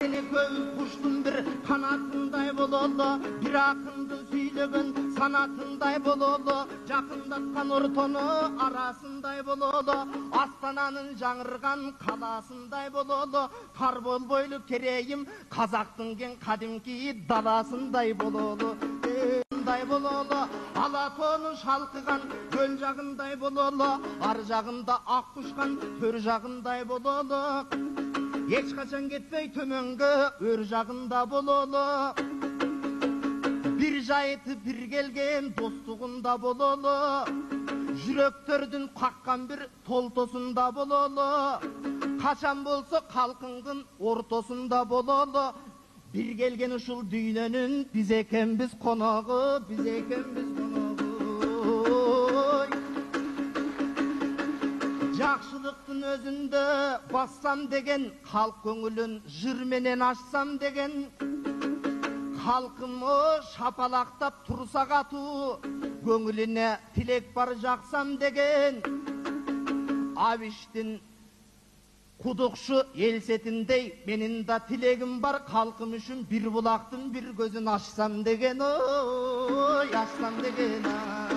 Seni göğüs kuştun bir kanatınday bololu, bir akındın söylegen sanatınday bololu, jakındatkan ortonu arasınday bololu, Astananın жаңырған kalasınday bololu, kar bolboylu kereyim Kazaktın gen kadimki dalasınday bololu. Bololu, Alatonu şalkıgan göl жағындай bololu, ar жағында ақ kuşkan tör жағындай bololu. Hiç kaçan gitmey tömöngü ör жағында bololu. Bir jayıtı bir gelgen dostluğunda bololu. Жүрөктөрдүн каккан bir толтосунда бололу. Качан болсо калкыңдын ортосунда бололу. Bir gelgen ушул дүйнөнүн биз экенбиz коногу, биз экенбиz коногу. Жакшылыктын өзүндө бассам деген, калк көңүлүн жыр менен ачсам деген, халкымы шапалактап турса катуу, көңүлүнө тилек бар жаксам деген, Абиштин кудукшу элсетиндей менин да тилегим бар, калкым үчүн бир булактын бир көзүн ачсам деген, ой, ачсам деген.